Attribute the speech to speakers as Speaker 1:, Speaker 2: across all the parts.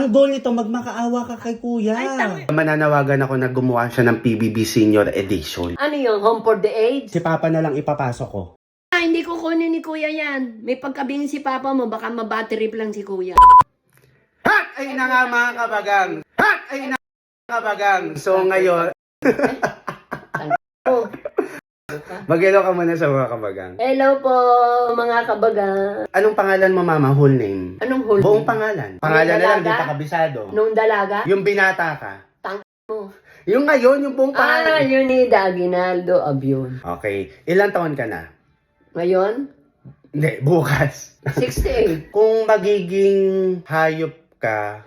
Speaker 1: Ang goal nito, magmakaawa ka kay kuya. Mananawagan ako na gumawa siya ng PBB Senior Edition.
Speaker 2: Ano yung home for the aged?
Speaker 1: Si Papa na lang ipapasok ko.
Speaker 2: Hindi ko kunin ni kuya yan. May pagkabing si papa mo, baka mabattery lang si kuya.
Speaker 1: Hat! Ay na nga mga kabagang! Hat! Ay na mga kabagang! So ngayon... Mag-hello ka muna sa mga kabagang.
Speaker 2: Hello po, mga kabaga.
Speaker 1: Anong pangalan mo, mama? Whole name?
Speaker 2: Anong whole
Speaker 1: Buong
Speaker 2: name?
Speaker 1: pangalan. Pangalan na lang, di pa kabisado.
Speaker 2: Nung dalaga?
Speaker 1: Yung binata ka.
Speaker 2: Mo.
Speaker 1: Yung ngayon, yung buong pangalan.
Speaker 2: Yun ni Aguinaldo Abion.
Speaker 1: Okay. Ilang taon ka na?
Speaker 2: Ngayon,
Speaker 1: Hindi, bukas.
Speaker 2: 68.
Speaker 1: Kung magiging hayop ka,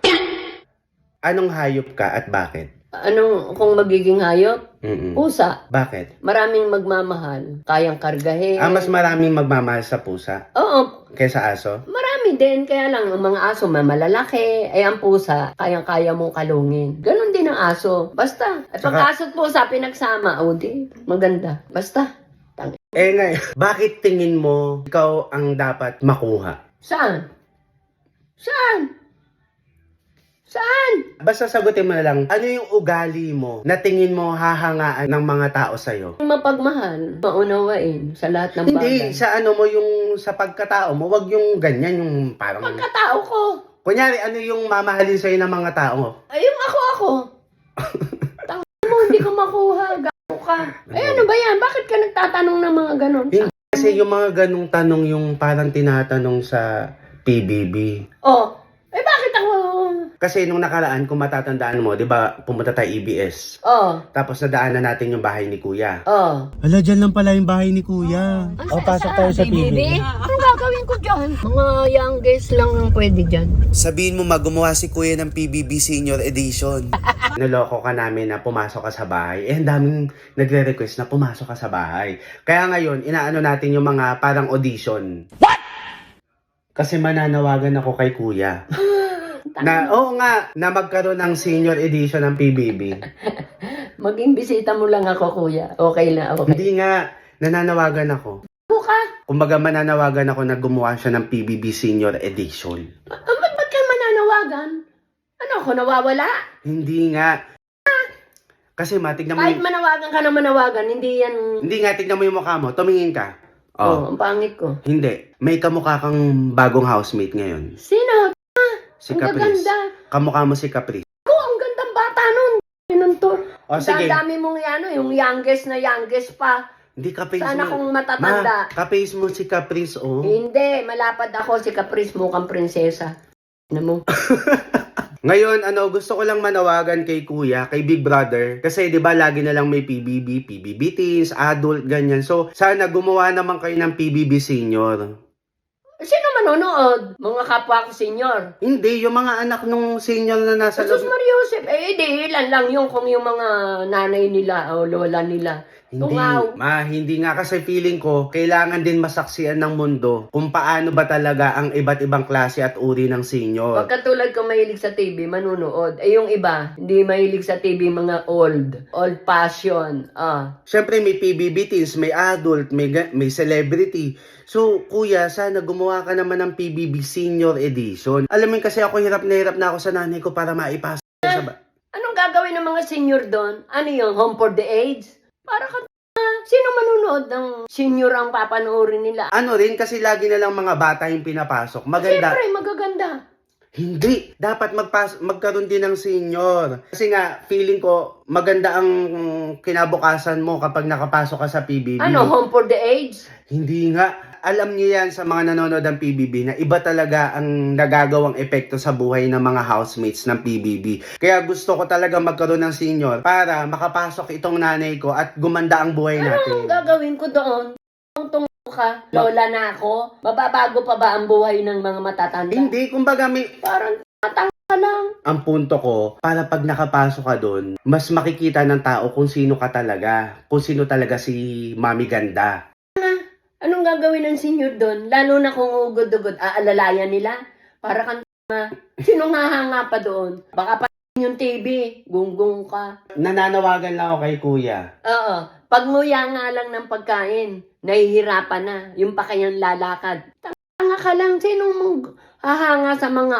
Speaker 1: anong hayop ka at bakit?
Speaker 2: Anong, kung magiging hayop? Pusa.
Speaker 1: Bakit?
Speaker 2: Maraming magmamahal. Kayang kargahin.
Speaker 1: Mas maraming magmamahal sa pusa
Speaker 2: Oo,
Speaker 1: kaysa aso?
Speaker 2: marami din. Kaya lang, ang mga aso malalaki. Ay, ang pusa, kayang-kaya mong kalungin. Ganon din ang aso. Basta. At
Speaker 1: Saka-
Speaker 2: pag aso at pusa, pinagsama. O di, maganda. Basta.
Speaker 1: Ngayon, bakit tingin mo ikaw ang dapat makuha?
Speaker 2: Saan? Saan? Saan?
Speaker 1: Basta sagutin mo na lang, ano yung ugali mo na tingin mo hahangaan ng mga tao sa'yo?
Speaker 2: Mapagmahal, maunawain sa lahat ng
Speaker 1: Hindi,
Speaker 2: bagay.
Speaker 1: sa ano mo yung sa pagkatao mo, wag yung ganyan, yung parang...
Speaker 2: Pagkatao ko.
Speaker 1: Kunyari, ano yung mamahalin sa'yo ng mga tao?
Speaker 2: Ay, yung ako. Tang mo, hindi ko makuha. Gago ka. Ay, ano ba yan? Bakit ka nagtatanong ng mga ganon?
Speaker 1: Hindi, kasi yung mga ganong tanong yung parang tinatanong sa PBB.
Speaker 2: Oh, eh bakit ako?
Speaker 1: Kasi nung nakaraan, kung matatandaan mo, di ba, pumunta tayo EBS.
Speaker 2: Oh,
Speaker 1: Tapos nadaanan natin yung bahay ni Kuya.
Speaker 2: oh.
Speaker 1: Hala, dyan lang pala yung bahay ni Kuya. Pasok tayo sa PBB.
Speaker 2: Anong gagawin ko dyan? Mga youngest lang ang pwede dyan.
Speaker 1: Sabihin mo, gumawa si Kuya ng PBB Senior Edition. Naloko ka namin na pumasok ka sa bahay. Ang daming nagre-request na pumasok ka sa bahay. Kaya ngayon, inaano natin yung mga parang audition. What? Kasi mananawagan ako kay Kuya. Oo nga, na magkaroon ng senior edition ng PBB.
Speaker 2: Maging bisita mo lang ako, kuya. Okay na, okay.
Speaker 1: Hindi nga, nananawagan ako.
Speaker 2: Buka?
Speaker 1: Kumbaga mananawagan ako na gumawa siya ng PBB senior edition.
Speaker 2: Ba't ka mananawagan? Ano ako, nawawala?
Speaker 1: Hindi nga. Kasi tignan mo
Speaker 2: Kahit manawagan ka na manawagan, hindi yan...
Speaker 1: Hindi nga, tignan mo yung mukha mo. Tumingin ka.
Speaker 2: Oh, ang pangit ko.
Speaker 1: Hindi. May kamukha kang bagong housemate ngayon.
Speaker 2: Sino?
Speaker 1: Si
Speaker 2: Ang
Speaker 1: Caprice.
Speaker 2: gaganda.
Speaker 1: Kamukha mo si Caprice.
Speaker 2: Ko, ang gandang bata nun. Yun to.
Speaker 1: O sige.
Speaker 2: Ang dami mong yan, yung youngest na youngest pa.
Speaker 1: Hindi Caprice
Speaker 2: Sana
Speaker 1: mo.
Speaker 2: kung matatanda.
Speaker 1: Caprice mo si Caprice, oh.
Speaker 2: Hindi, malapad ako si Caprice mukhang prinsesa. Ano mo?
Speaker 1: Ngayon, gusto ko lang manawagan kay Kuya, kay Big Brother. Kasi 'di ba lagi na lang may PBB teens, adult, ganyan. So, sana gumawa naman kayo ng PBB senior.
Speaker 2: Sino manonood? Mga kapwa ko senior.
Speaker 1: Hindi, yung mga anak nung senior na nasa
Speaker 2: Jesus Maria Joseph, di ilan lang yung kung yung mga nanay nila o lola nila.
Speaker 1: Hindi,
Speaker 2: Tungaw.
Speaker 1: hindi nga kasi feeling ko, kailangan din masaksiyan ng mundo kung paano ba talaga ang iba't ibang klase at uri ng senior.
Speaker 2: Pag katulad ko mahilig sa TV, manunood. Eh yung iba, hindi mahilig sa TV, mga old fashion.
Speaker 1: Siyempre may PBB teens, may adult, may celebrity. So, Kuya, sana gumawa ka naman ng PBB Senior Edition. Alam mo kasi ako hirap na ako sa nanay ko para maipasa sa
Speaker 2: Anong gagawin ng mga senior doon? Ano yung home for the aged? Para ka sino manunood ng senior ang papanoorin nila?
Speaker 1: Ano rin, kasi lagi na lang mga bata yung pinapasok. Maganda.
Speaker 2: Siyempre, magaganda.
Speaker 1: Hindi. Dapat magkaroon din ng senior. Kasi nga, feeling ko, maganda ang kinabukasan mo kapag nakapasok ka sa PBB.
Speaker 2: Ano, home for the aged?
Speaker 1: Hindi nga. Alam niyo yan sa mga nanonood ng PBB na iba talaga ang nagagawang epekto sa buhay ng mga housemates ng PBB. Kaya gusto ko talaga magkaroon ng senior para makapasok itong nanay ko at gumanda ang buhay natin.
Speaker 2: Anong gagawin ko doon? Tungtong ka, lola na ako. Mababago pa ba ang buhay ng mga matatanda?
Speaker 1: Hindi, kumbaga
Speaker 2: Parang matanga lang.
Speaker 1: ang punto ko, para pag nakapasok ka doon, mas makikita ng tao kung sino ka talaga. Kung sino talaga si Mami Ganda.
Speaker 2: Anong gagawin ng senior doon? Lalo na kung ugod-ugod, aalalayan nila. Para kang sino hahanga pa doon? Baka pa yung TV, gunggong ka.
Speaker 1: Nananawagan lang ako kay Kuya.
Speaker 2: Oo. Pag nguya nga lang ng pagkain, nahihirapan na. Yung pa kayang lalakad. Tanga ka lang. Sino mong hahanga sa mga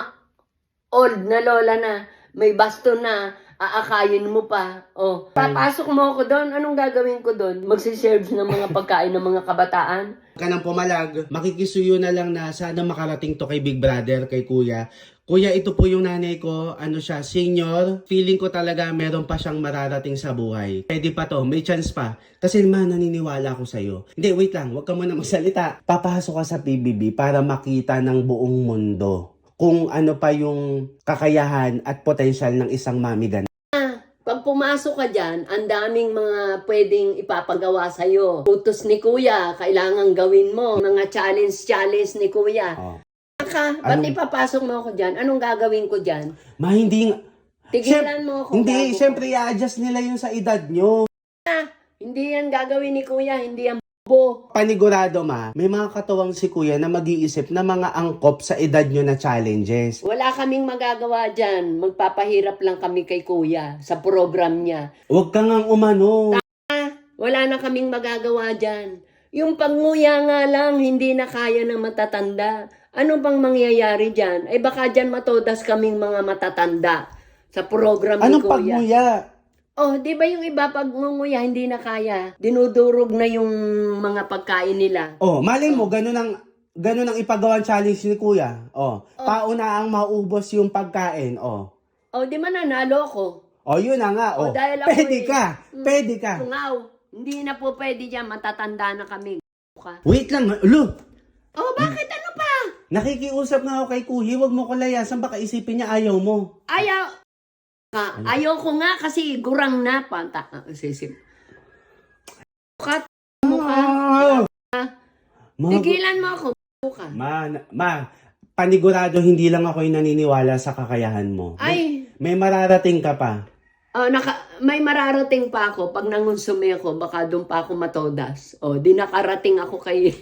Speaker 2: old na lola na, may baston na, aakayin mo pa. Oh, papasok mo ako doon, anong gagawin ko doon? Magsiserve ng mga pagkain ng mga kabataan?
Speaker 1: Ka ng pumalag, makikisuyo na lang na sana makarating to kay Big Brother, kay Kuya. Kuya, ito po yung nanay ko, ano siya, senior. Feeling ko talaga meron pa siyang mararating sa buhay. Pwede pa to, may chance pa. Kasi naniniwala ako sa'yo. Hindi, wait lang, huwag ka muna magsalita. Papasok ka sa PBB para makita ng buong mundo kung ano pa yung kakayahan at potensyal ng isang mami ganun.
Speaker 2: Pag pumasok ka dyan, ang daming mga pwedeng ipapagawa sa'yo. Utos ni Kuya, kailangan gawin mo. Mga challenge ni Kuya.
Speaker 1: Oh.
Speaker 2: Ba't ipapasok mo ako dyan? Anong gagawin ko dyan?
Speaker 1: Ma, hindi nga.
Speaker 2: Tigilan mo ako.
Speaker 1: Hindi,
Speaker 2: gago
Speaker 1: syempre i-adjust nila yung sa edad nyo.
Speaker 2: ka. Hindi yan gagawin ni Kuya, hindi yan bo.
Speaker 1: Panigurado ma, may mga katuwang si Kuya na mag-iisip na mga angkop sa edad nyo na challenges.
Speaker 2: Wala kaming magagawa dyan. Magpapahirap lang kami kay Kuya sa program niya.
Speaker 1: Huwag ka ngang umano.
Speaker 2: Wala na kaming magagawa dyan. Yung panguya nga lang, hindi na kaya ng matatanda. Ano bang mangyayari dyan? Ay baka dyan matodas kaming mga matatanda sa program ni
Speaker 1: Anong
Speaker 2: Kuya.
Speaker 1: pagmuya?
Speaker 2: Oh, di ba yung iba pag manguya, hindi na kaya. Dinudurog na yung mga pagkain nila.
Speaker 1: Oh, malay mo, ganun ang ipagawa challenge ni Kuya. Oh, pauna ang maubos yung pagkain. Oh.
Speaker 2: Oh, di man nanalo ko.
Speaker 1: Oh, yun na nga. Oh,
Speaker 2: dahil ako
Speaker 1: pwede
Speaker 2: eh.
Speaker 1: ka. Pwede ka.
Speaker 2: Tungaw. Hindi na po pwede dyan. Matatanda na kami.
Speaker 1: Wait lang. Look,
Speaker 2: Oh, bakit? Ano pa?
Speaker 1: nakikiusap nga ako kay Kuya. Huwag mo ko layasan. Baka isipin niya ayaw mo.
Speaker 2: Ayaw ko nga kasi gurang na. Sisip. Kat mo ka. Tigilan mo ako. Ka.
Speaker 1: Ma, panigurado hindi lang ako yung naniniwala sa kakayahan mo.
Speaker 2: Ay,
Speaker 1: May mararating ka pa.
Speaker 2: may mararating pa ako. Pag nangonsume ako, baka doon pa ako matodas. O, di nakarating ako kay...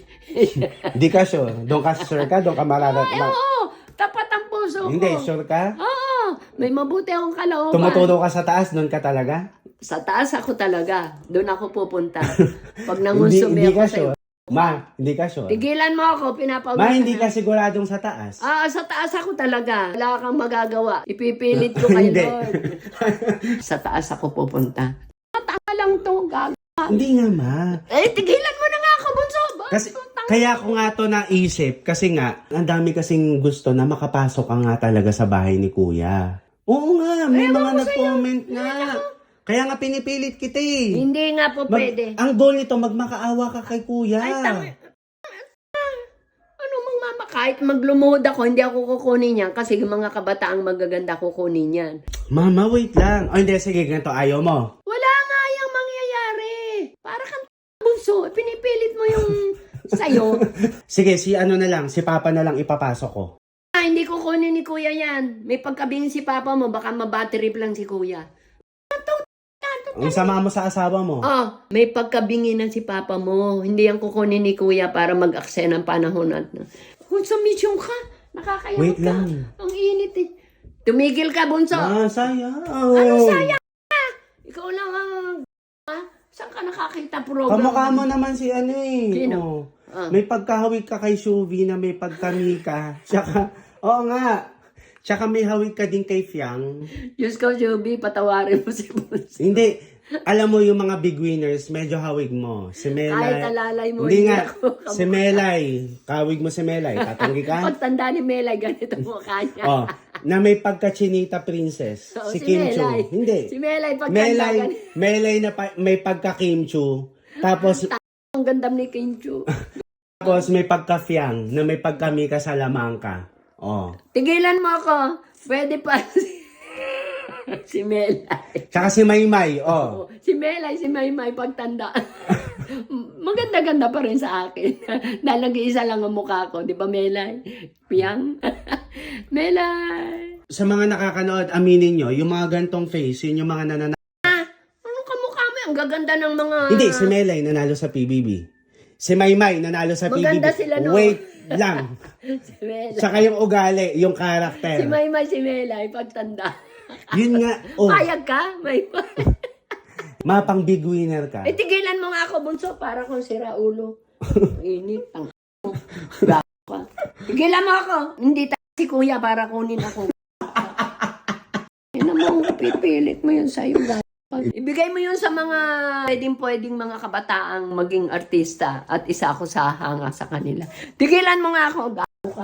Speaker 1: Hindi ka sure. Doon ka sure ka? Doon ka mararating.
Speaker 2: Ay, oo. Tapat ang puso ko.
Speaker 1: Hindi, sure ka?
Speaker 2: Oo. May mabuti akong kalooban.
Speaker 1: Tumutulong ka sa taas, doon ka talaga?
Speaker 2: Sa taas ako talaga. Doon ako pupunta. Pag
Speaker 1: Hindi
Speaker 2: nangonsume
Speaker 1: ka
Speaker 2: ako sa
Speaker 1: sure. Ma, hindi ka sure.
Speaker 2: Tigilan mo ako, pinapawis.
Speaker 1: Ma, hindi ka siguradong sa taas.
Speaker 2: Sa taas ako talaga. Wala kang magagawa. Ipipilit ko kay
Speaker 1: Hindi.
Speaker 2: Lord. Sa taas ako pupunta. Tama lang to, gago.
Speaker 1: Hindi nga, ma.
Speaker 2: Tigilan mo na nga ako, bunso.
Speaker 1: Kasi, kaya ko nga to naisip, kasi nga, ang dami kasing gusto na makapasok ka nga talaga sa bahay ni Kuya. Oo nga, may mga nag-comment nga. Kaya nga pinipilit kita eh.
Speaker 2: Hindi nga po pwede.
Speaker 1: Ang goal nito, magmakaawa ka kay Kuya.
Speaker 2: Ano mang mama, kahit maglumuhod ako, hindi ako kukunin yan kasi yung mga kabataang magaganda kukunin yan.
Speaker 1: Mama, wait lang. O hindi, sige, ganito, ayaw mo.
Speaker 2: Wala nga yung mangyayari. Para kang bunso, pinipilit mo yung sayo.
Speaker 1: Sige, si ano na lang, si Papa na lang ipapasok ko.
Speaker 2: Hindi kukunin ni Kuya yan. May pagkabingin si Papa mo, baka mabattery lang si Kuya.
Speaker 1: Ang sama mo sa asawa mo.
Speaker 2: May pagkabinginan si Papa mo. Hindi yan kukunin ni Kuya para mag-akse ng panahon at kung sa mission ka, nakakayaw
Speaker 1: Wait
Speaker 2: ka.
Speaker 1: lang.
Speaker 2: Ang init eh. Tumigil ka, bunso.
Speaker 1: Sayang.
Speaker 2: Ano sayang ka? Ikaw lang ang... Saan ka nakakita program?
Speaker 1: Kamukha mo naman si ano eh.
Speaker 2: Sino?
Speaker 1: Oh. May pagkahawig ka kay Shuvi na may pagkamika. Tsaka, oo nga. Tsaka may hawig ka din kay Fiang.
Speaker 2: Diyos ko, Joby, patawarin mo si bunso.
Speaker 1: Hindi. Alam mo yung mga big winners, medyo hawig mo. Si Melay.
Speaker 2: Kahit alalay mo,
Speaker 1: Hindi nga.
Speaker 2: ako kamukha.
Speaker 1: Si Melay. Kawig mo si Melay. Tatanggi ka?
Speaker 2: Pagtanda ni Melay, ganito mukha niya.
Speaker 1: Oh, na may pagka-chinita princess.
Speaker 2: Oo,
Speaker 1: Si
Speaker 2: si
Speaker 1: Kim Chu.
Speaker 2: Melay.
Speaker 1: Hindi.
Speaker 2: Si Melay, pagtanda ganito.
Speaker 1: Melay na may pagka-Kim Chu. Tapos
Speaker 2: Ang gandam ni Kinchu.
Speaker 1: may pagka-Fiang na may pagka-Mika sa Lamangka. Oh.
Speaker 2: Tigilan mo ako. Pwede pa si Melay.
Speaker 1: Tsaka si Maymay. Oh.
Speaker 2: Si Melay, si Maymay, pagtanda. Maganda-ganda pa rin sa akin. Dahil nag-iisa lang ang mukha ko. Di ba, Melay? Piyang. Melay.
Speaker 1: Sa mga nakakanood, aminin nyo, yung mga gantong face, yun yung mga
Speaker 2: Ano kamukha mo? Ang gaganda ng mga...
Speaker 1: Hindi, si Melay nanalo sa PBB. Si Maymay nanalo sa
Speaker 2: Maganda
Speaker 1: PBB.
Speaker 2: sila, no?
Speaker 1: Wait lang.
Speaker 2: Si Melay.
Speaker 1: Tsaka yung ugali, yung karakter.
Speaker 2: Si Maymay, si Melay, pagtanda.
Speaker 1: Yun nga. Oh,
Speaker 2: Payag ka, Maymay.
Speaker 1: mapang big winner ka.
Speaker 2: Tigilan mo nga ako, bunso, para kung sira ulo. Init, ang gago ka. Tigilan mo ako. Hindi si Kuya para kunin ako. mong pipilit mo yun sa'yo. Ibigay mo yun sa mga pwedeng mga kabataang maging artista at isa ako sa hanga sa kanila. Tigilan mo nga ako, gago ka.